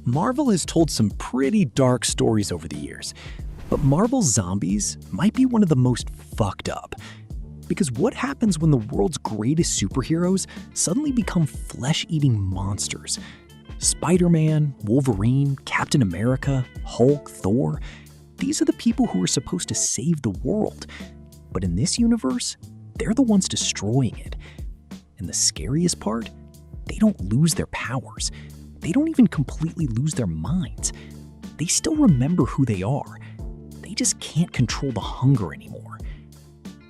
Marvel has told some pretty dark stories over the years, but Marvel's zombies might be one of the most fucked up. Because what happens when the world's greatest superheroes suddenly become flesh-eating monsters? Spider-Man, Wolverine, Captain America, Hulk, Thor, these are the people who are supposed to save the world. But in this universe, they're the ones destroying it. And the scariest part, they don't lose their powers. They don't even completely lose their minds. They still remember who they are. They just can't control the hunger anymore.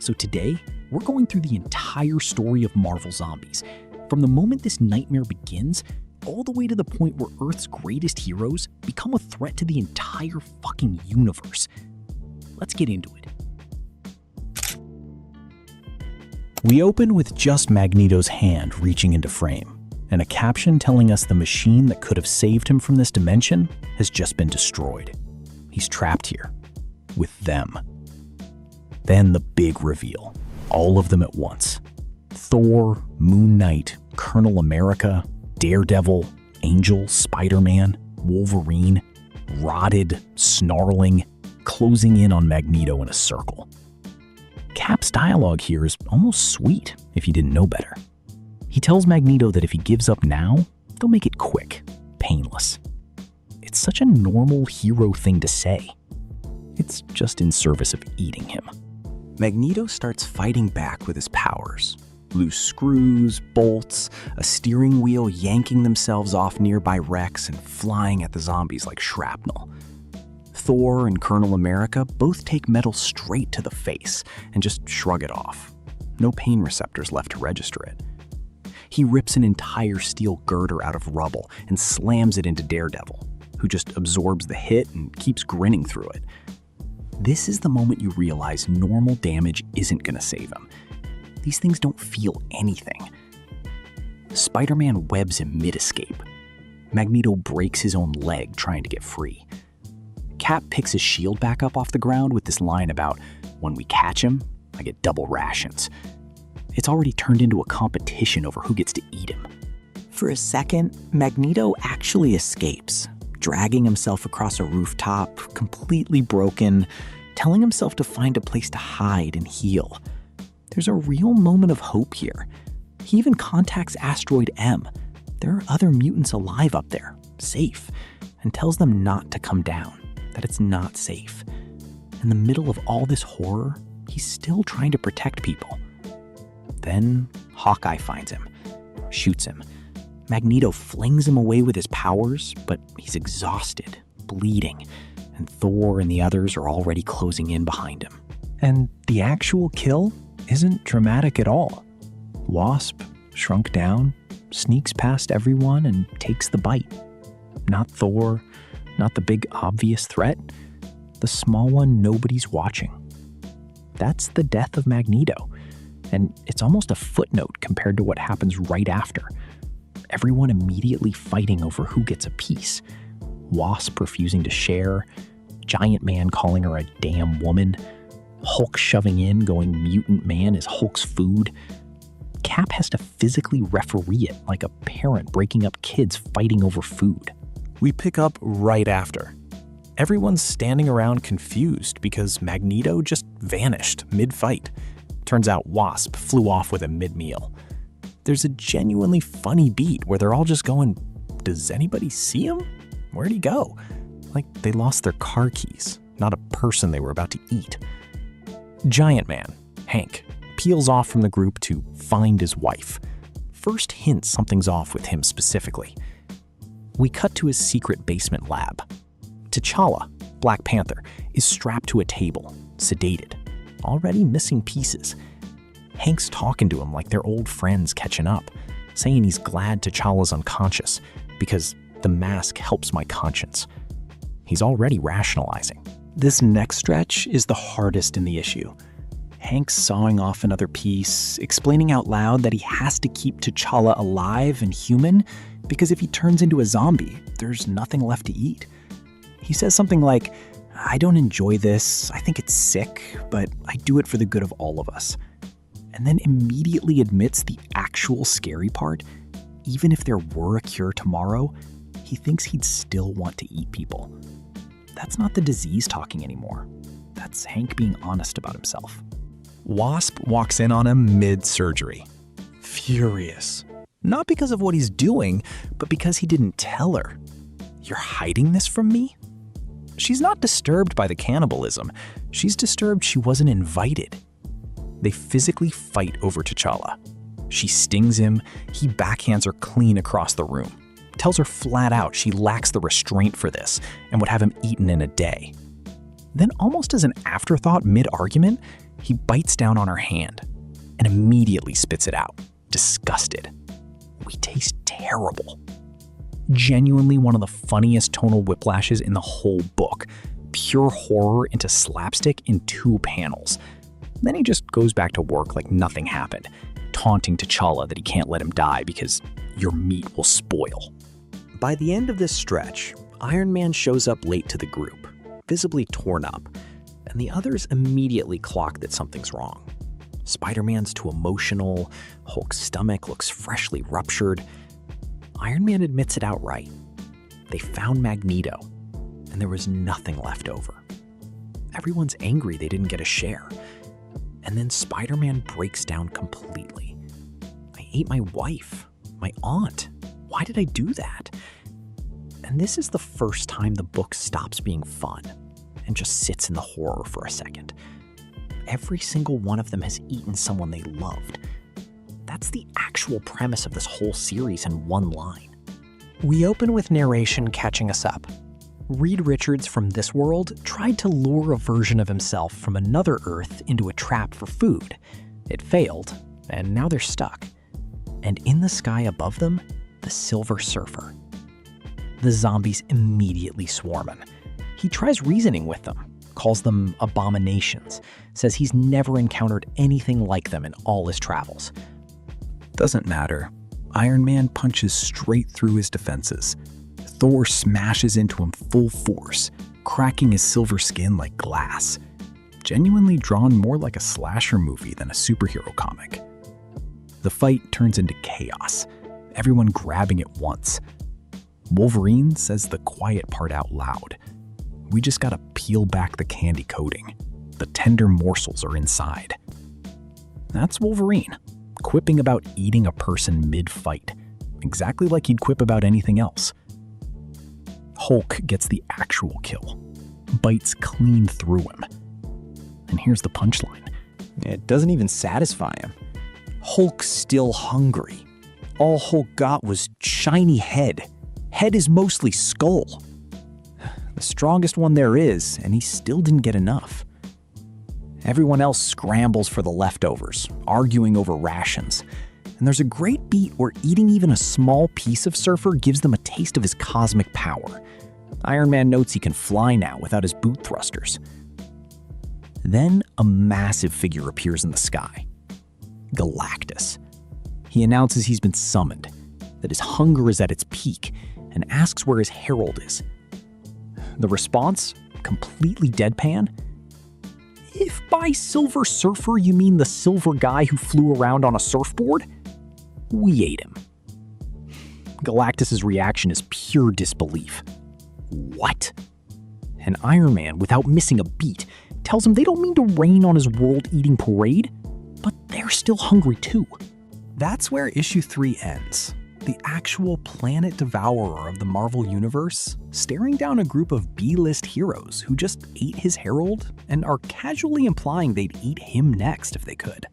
So today, we're going through the entire story of Marvel Zombies, from the moment this nightmare begins, all the way to the point where Earth's greatest heroes become a threat to the entire fucking universe. Let's get into it. We open with just Magneto's hand reaching into frame, and a caption telling us the machine that could have saved him from this dimension has just been destroyed. He's trapped here, with them. Then the big reveal, all of them at once. Thor, Moon Knight, Colonel America, Daredevil, Angel, Spider-Man, Wolverine, rotted, snarling, closing in on Magneto in a circle. Cap's dialogue here is almost sweet, if you didn't know better. He tells Magneto that if he gives up now, they'll make it quick, painless. It's such a normal hero thing to say. It's just in service of eating him. Magneto starts fighting back with his powers. Loose screws, bolts, a steering wheel yanking themselves off nearby wrecks and flying at the zombies like shrapnel. Thor and Colonel America both take metal straight to the face and just shrug it off. No pain receptors left to register it. He rips an entire steel girder out of rubble and slams it into Daredevil, who just absorbs the hit and keeps grinning through it. This is the moment you realize normal damage isn't gonna save him. These things don't feel anything. Spider-Man webs him mid-escape. Magneto breaks his own leg trying to get free. Cap picks his shield back up off the ground with this line about, "When we catch him, I get double rations." It's already turned into a competition over who gets to eat him. For a second, Magneto actually escapes, dragging himself across a rooftop, completely broken, telling himself to find a place to hide and heal. There's a real moment of hope here. He even contacts Asteroid M. There are other mutants alive up there, safe, and tells them not to come down, that it's not safe. In the middle of all this horror, he's still trying to protect people. Then Hawkeye finds him, shoots him. Magneto flings him away with his powers, but he's exhausted, bleeding, and Thor and the others are already closing in behind him. And the actual kill isn't dramatic at all. Wasp, shrunk down, sneaks past everyone and takes the bite. Not Thor, not the big obvious threat, the small one nobody's watching. That's the death of Magneto, and it's almost a footnote compared to what happens right after. Everyone immediately fighting over who gets a piece. Wasp refusing to share, Giant Man calling her a damn woman, Hulk shoving in, going mutant man is Hulk's food. Cap has to physically referee it like a parent breaking up kids fighting over food. We pick up right after. Everyone's standing around confused because Magneto just vanished mid-fight. Turns out Wasp flew off with him mid-meal. There's a genuinely funny beat where they're all just going, "Does anybody see him? Where'd he go?" Like they lost their car keys, not a person they were about to eat. Giant Man, Hank, peels off from the group to find his wife. First hints something's off with him specifically. We cut to his secret basement lab. T'Challa, Black Panther, is strapped to a table, sedated, already missing pieces. Hank's talking to him like they're old friends catching up, saying he's glad T'Challa's unconscious because the mask helps my conscience. He's already rationalizing. This next stretch is the hardest in the issue. Hank's sawing off another piece, explaining out loud that he has to keep T'Challa alive and human because if he turns into a zombie, there's nothing left to eat. He says something like, "I don't enjoy this, I think it's sick, but I do it for the good of all of us." And then immediately admits the actual scary part. Even if there were a cure tomorrow, he thinks he'd still want to eat people. That's not the disease talking anymore. That's Hank being honest about himself. Wasp walks in on him mid-surgery, furious. Not because of what he's doing, but because he didn't tell her. You're hiding this from me? She's not disturbed by the cannibalism. She's disturbed she wasn't invited. They physically fight over T'Challa. She stings him, he backhands her clean across the room. Tells her flat out she lacks the restraint for this and would have him eaten in a day. Then almost as an afterthought mid-argument, he bites down on her hand and immediately spits it out, disgusted. We taste terrible. Genuinely one of the funniest tonal whiplashes in the whole book. Pure horror into slapstick in 2 panels. Then he just goes back to work like nothing happened, taunting T'Challa that he can't let him die because your meat will spoil. By the end of this stretch, Iron Man shows up late to the group, visibly torn up, and the others immediately clock that something's wrong. Spider-Man's too emotional, Hulk's stomach looks freshly ruptured. Iron Man admits it outright. They found Magneto, and there was nothing left over. Everyone's angry they didn't get a share. And then Spider-Man breaks down completely. I ate my wife, my aunt. Why did I do that? And this is the first time the book stops being fun and just sits in the horror for a second. Every single one of them has eaten someone they loved. That's the actual premise of this whole series in one line. We open with narration catching us up. Reed Richards from this world tried to lure a version of himself from another Earth into a trap for food. It failed, and now they're stuck. And in the sky above them, the Silver Surfer. The zombies immediately swarm him. He tries reasoning with them, calls them abominations, says he's never encountered anything like them in all his travels. Doesn't matter. Iron Man punches straight through his defenses. Thor smashes into him full force, cracking his silver skin like glass. Genuinely drawn more like a slasher movie than a superhero comic. The fight turns into chaos, everyone grabbing at once. Wolverine says the quiet part out loud. We just gotta peel back the candy coating. The tender morsels are inside. That's Wolverine, quipping about eating a person mid-fight, exactly like he'd quip about anything else. Hulk gets the actual kill, bites clean through him. And here's the punchline. It doesn't even satisfy him. Hulk's still hungry. All Hulk got was shiny head. Head is mostly skull. The strongest one there is, and he still didn't get enough. Everyone else scrambles for the leftovers, arguing over rations. And there's a great beat where eating even a small piece of Surfer gives them a taste of his cosmic power. Iron Man notes he can fly now without his boot thrusters. Then a massive figure appears in the sky. Galactus. He announces he's been summoned, that his hunger is at its peak, and asks where his herald is. The response, completely deadpan. If by Silver Surfer you mean the silver guy who flew around on a surfboard, we ate him. Galactus' reaction is pure disbelief. What? And Iron Man, without missing a beat, tells him they don't mean to rain on his world-eating parade, but they're still hungry too. That's where issue 3 ends. The actual planet devourer of the Marvel Universe, staring down a group of B-list heroes who just ate his herald and are casually implying they'd eat him next if they could.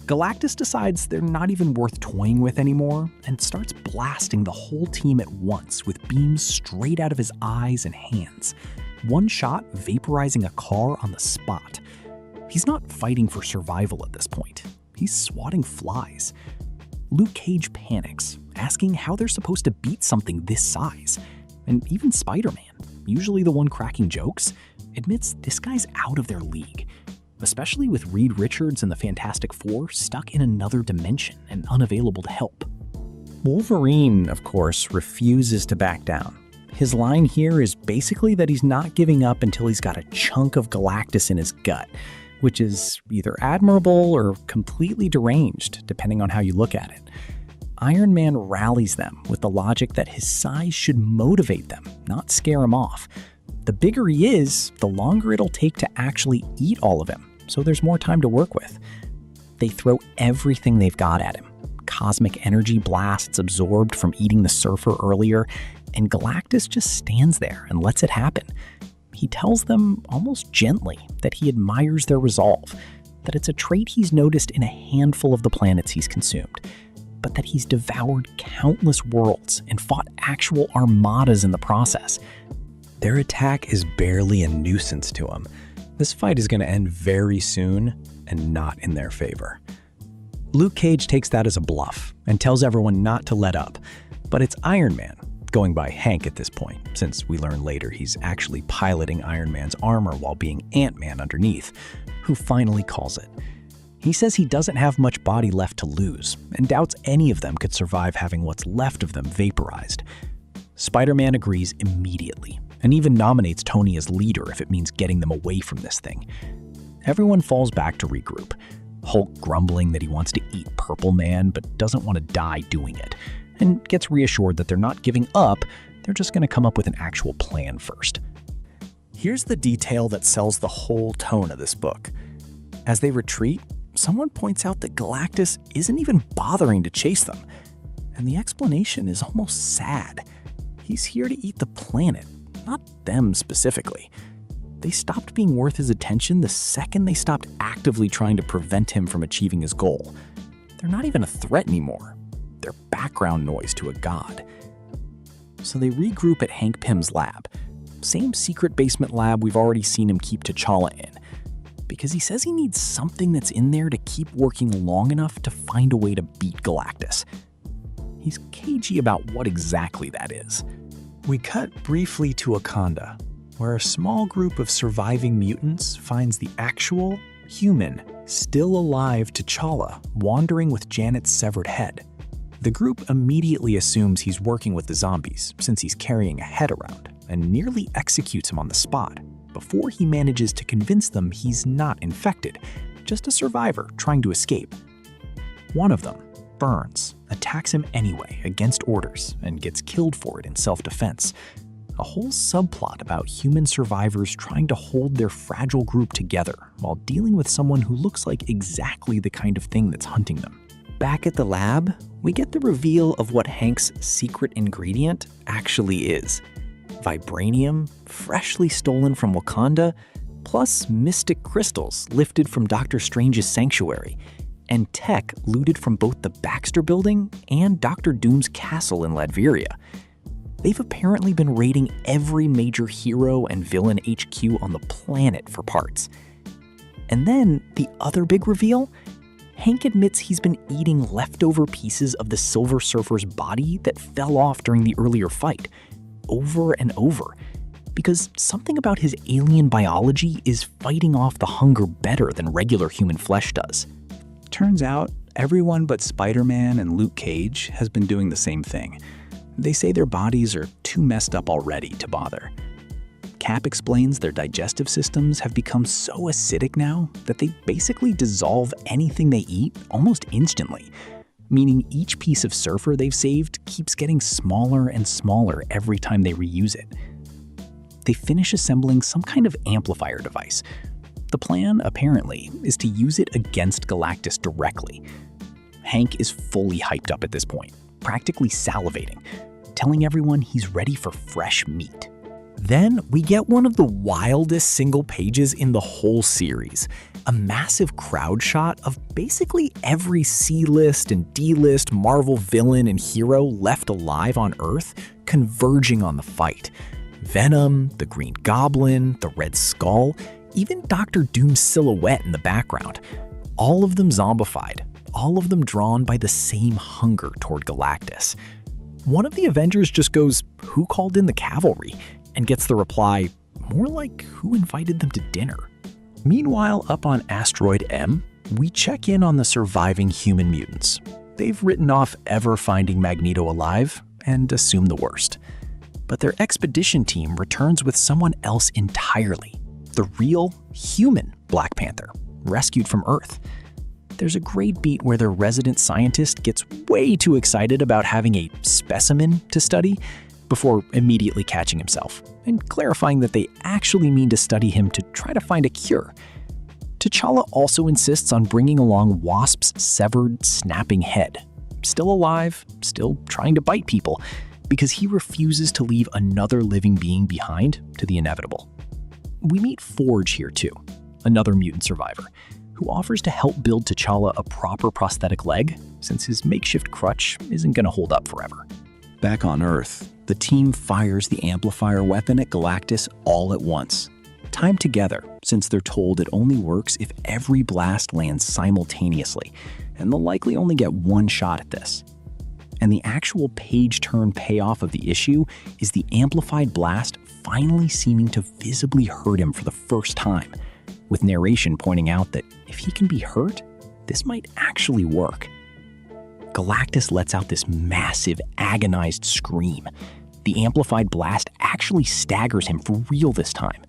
Galactus decides they're not even worth toying with anymore and starts blasting the whole team at once with beams straight out of his eyes and hands, one shot vaporizing a car on the spot. He's not fighting for survival at this point. He's swatting flies. Luke Cage panics, asking how they're supposed to beat something this size. And even Spider-Man, usually the one cracking jokes, admits this guy's out of their league, especially with Reed Richards and the Fantastic Four stuck in another dimension and unavailable to help. Wolverine, of course, refuses to back down. His line here is basically that he's not giving up until he's got a chunk of Galactus in his gut, which is either admirable or completely deranged, depending on how you look at it. Iron Man rallies them with the logic that his size should motivate them, not scare him off. The bigger he is, the longer it'll take to actually eat all of him, so there's more time to work with. They throw everything they've got at him. Cosmic energy blasts absorbed from eating the surfer earlier, and Galactus just stands there and lets it happen. He tells them almost gently that he admires their resolve, that it's a trait he's noticed in a handful of the planets he's consumed, but that he's devoured countless worlds and fought actual armadas in the process. Their attack is barely a nuisance to him. This fight is going to end very soon and not in their favor. Luke Cage takes that as a bluff and tells everyone not to let up, but it's Iron Man, going by Hank at this point, since we learn later he's actually piloting Iron Man's armor while being Ant-Man underneath, who finally calls it. He says he doesn't have much body left to lose and doubts any of them could survive having what's left of them vaporized. Spider-Man agrees immediately and even nominates Tony as leader if it means getting them away from this thing. Everyone falls back to regroup, Hulk grumbling that he wants to eat Purple Man but doesn't want to die doing it, and gets reassured that they're not giving up, they're just going to come up with an actual plan first. Here's the detail that sells the whole tone of this book. As they retreat, someone points out that Galactus isn't even bothering to chase them, and the explanation is almost sad. He's here to eat the planet, not them specifically. They stopped being worth his attention the second they stopped actively trying to prevent him from achieving his goal. They're not even a threat anymore. They're background noise to a god. So they regroup at Hank Pym's lab, same secret basement lab we've already seen him keep T'Challa in, because he says he needs something that's in there to keep working long enough to find a way to beat Galactus. He's cagey about what exactly that is. We cut briefly to Wakanda, where a small group of surviving mutants finds the actual, human, still alive T'Challa wandering with Janet's severed head. The group immediately assumes he's working with the zombies since he's carrying a head around, and nearly executes him on the spot before he manages to convince them he's not infected, just a survivor trying to escape. One of them, Burns, attacks him anyway against orders and gets killed for it in self-defense. A whole subplot about human survivors trying to hold their fragile group together while dealing with someone who looks like exactly the kind of thing that's hunting them. Back at the lab, we get the reveal of what Hank's secret ingredient actually is. Vibranium, freshly stolen from Wakanda, plus mystic crystals lifted from Dr. Strange's sanctuary, and tech looted from both the Baxter Building and Dr. Doom's castle in Latveria. They've apparently been raiding every major hero and villain HQ on the planet for parts. And then, the other big reveal? Hank admits he's been eating leftover pieces of the Silver Surfer's body that fell off during the earlier fight, over and over, because something about his alien biology is fighting off the hunger better than regular human flesh does. Turns out, everyone but Spider-Man and Luke Cage has been doing the same thing. They say their bodies are too messed up already to bother. Cap explains their digestive systems have become so acidic now that they basically dissolve anything they eat almost instantly, meaning each piece of surfer they've saved keeps getting smaller and smaller every time they reuse it. They finish assembling some kind of amplifier device. The plan, apparently, is to use it against Galactus directly. Hank is fully hyped up at this point, practically salivating, telling everyone he's ready for fresh meat. Then we get one of the wildest single pages in the whole series, a massive crowd shot of basically every C-list and D-list Marvel villain and hero left alive on Earth converging on the fight. Venom, the Green Goblin, the Red Skull, even Dr. Doom's silhouette in the background. All of them zombified, all of them drawn by the same hunger toward Galactus. One of the Avengers just goes, "Who called in the cavalry?" and gets the reply, more like, "Who invited them to dinner?" Meanwhile, up on Asteroid M, we check in on the surviving human mutants. They've written off ever finding Magneto alive and assume the worst. But their expedition team returns with someone else entirely, the real human Black Panther, rescued from Earth. There's a great beat where their resident scientist gets way too excited about having a specimen to study before immediately catching himself and clarifying that they actually mean to study him to try to find a cure. T'Challa also insists on bringing along Wasp's severed, snapping head. Still alive, still trying to bite people, because he refuses to leave another living being behind to the inevitable. We meet Forge here too, another mutant survivor, who offers to help build T'Challa a proper prosthetic leg, since his makeshift crutch isn't going to hold up forever. Back on Earth, the team fires the amplifier weapon at Galactus all at once, timed together, since they're told it only works if every blast lands simultaneously, and they'll likely only get one shot at this. And the actual page-turn payoff of the issue is the amplified blast finally seeming to visibly hurt him for the first time, with narration pointing out that if he can be hurt, this might actually work. Galactus lets out this massive, agonized scream. The amplified blast actually staggers him for real this time,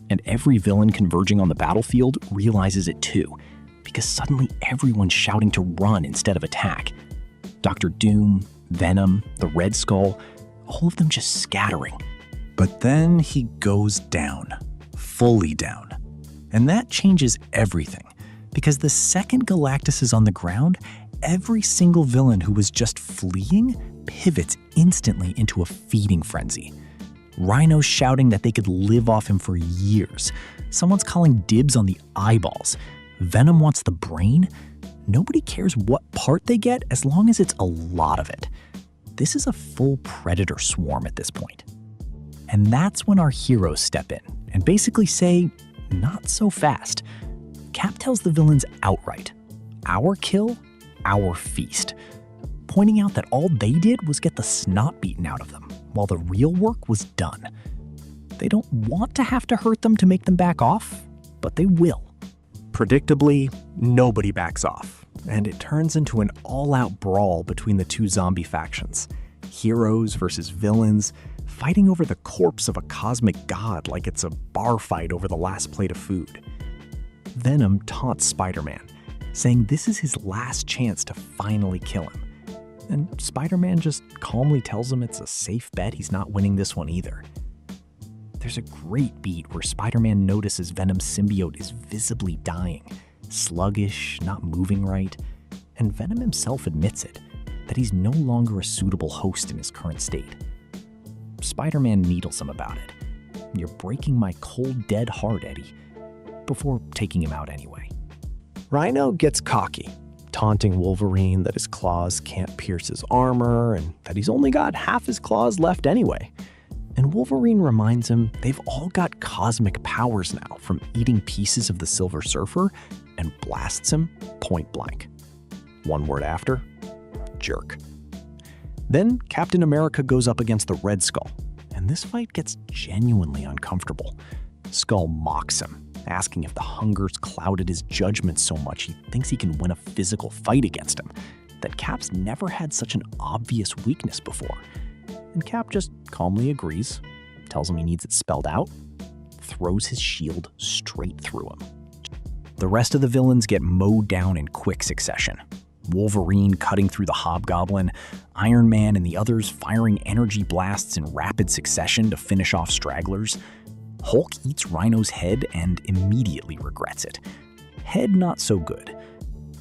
and every villain converging on the battlefield realizes it too, because suddenly everyone's shouting to run instead of attack. Dr. Doom, Venom, the Red Skull, all of them just scattering. But then he goes down, fully down. And that changes everything, because the second Galactus is on the ground, every single villain who was just fleeing pivots instantly into a feeding frenzy. Rhino's shouting that they could live off him for years. Someone's calling dibs on the eyeballs. Venom wants the brain. Nobody cares what part they get as long as it's a lot of it. This is a full predator swarm at this point. And that's when our heroes step in and basically say, not so fast. Cap tells the villains outright, our kill, our feast, pointing out that all they did was get the snot beaten out of them, while the real work was done. They don't want to have to hurt them to make them back off, but they will. Predictably, nobody backs off, and it turns into an all-out brawl between the two zombie factions. Heroes versus villains, fighting over the corpse of a cosmic god like it's a bar fight over the last plate of food. Venom taunts Spider-Man, saying this is his last chance to finally kill him. And Spider-Man just calmly tells him it's a safe bet he's not winning this one either. There's a great beat where Spider-Man notices Venom's symbiote is visibly dying, sluggish, not moving right, and Venom himself admits it, that he's no longer a suitable host in his current state. Spider-Man needles him about it. You're breaking my cold, dead heart, Eddie, before taking him out anyway. Rhino gets cocky, taunting Wolverine that his claws can't pierce his armor and that he's only got half his claws left anyway. And Wolverine reminds him they've all got cosmic powers now from eating pieces of the Silver Surfer, and blasts him point blank. One word after, jerk. Then Captain America goes up against the Red Skull, and this fight gets genuinely uncomfortable. Skull mocks him, asking if the hunger's clouded his judgment so much he thinks he can win a physical fight against him, that Cap's never had such an obvious weakness before. And Cap just calmly agrees, tells him he needs it spelled out, throws his shield straight through him. The rest of the villains get mowed down in quick succession. Wolverine cutting through the Hobgoblin, Iron Man and the others firing energy blasts in rapid succession to finish off stragglers. Hulk eats Rhino's head and immediately regrets it. Head not so good.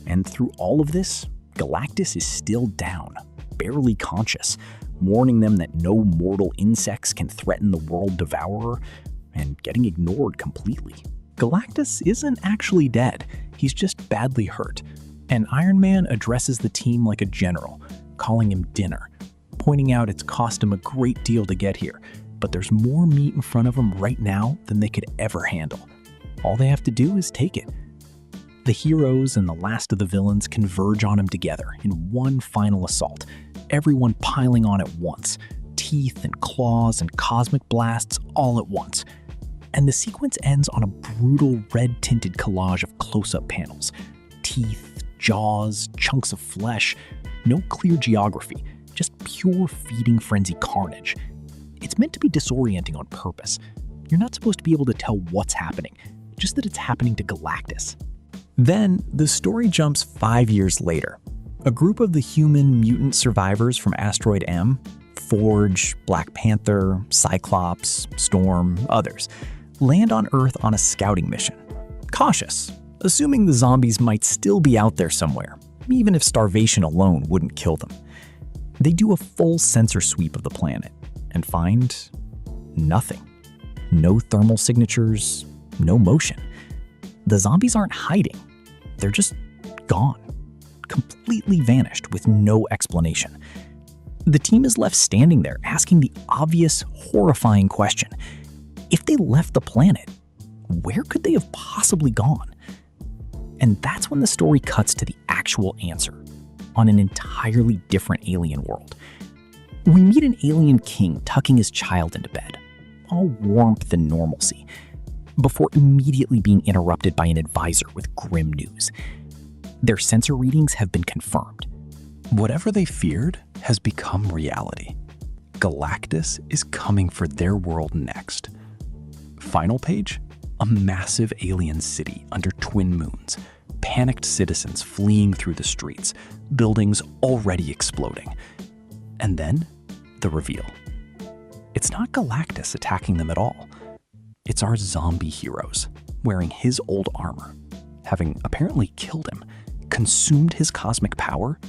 And through all of this, Galactus is still down, barely conscious, warning them that no mortal insects can threaten the world devourer, and getting ignored completely. Galactus isn't actually dead, he's just badly hurt. And Iron Man addresses the team like a general, calling him dinner, pointing out it's cost him a great deal to get here, but there's more meat in front of them right now than they could ever handle. All they have to do is take it. The heroes and the last of the villains converge on him together in one final assault, everyone piling on at once, teeth and claws and cosmic blasts all at once. And the sequence ends on a brutal red-tinted collage of close-up panels. Teeth, jaws, chunks of flesh, no clear geography, just pure feeding frenzy carnage. It's meant to be disorienting on purpose. You're not supposed to be able to tell what's happening, just that it's happening to Galactus. Then, the story jumps 5 years later. A group of the human mutant survivors from Asteroid M, Forge, Black Panther, Cyclops, Storm, others, land on Earth on a scouting mission. Cautious, assuming the zombies might still be out there somewhere, even if starvation alone wouldn't kill them. They do a full sensor sweep of the planet and find nothing. No thermal signatures, no motion. The zombies aren't hiding. They're just gone, completely vanished with no explanation. The team is left standing there asking the obvious, horrifying question. If they left the planet, where could they have possibly gone? And that's when the story cuts to the actual answer, on an entirely different alien world. We meet an alien king tucking his child into bed, all warmth and normalcy, before immediately being interrupted by an advisor with grim news. Their sensor readings have been confirmed. Whatever they feared has become reality. Galactus is coming for their world next. Final page? A massive alien city under twin moons, panicked citizens fleeing through the streets, buildings already exploding. And then, the reveal. It's not Galactus attacking them at all. It's our zombie heroes, wearing his old armor, having apparently killed him, consumed his cosmic power,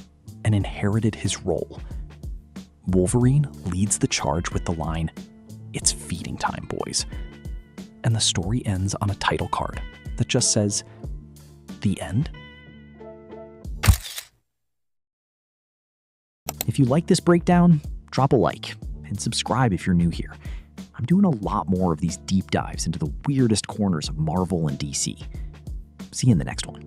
and inherited his role. Wolverine leads the charge with the line, "It's feeding time, boys." And the story ends on a title card that just says, "The end." If you like this breakdown, drop a like and subscribe if you're new here. I'm doing a lot more of these deep dives into the weirdest corners of Marvel and DC. See you in the next one.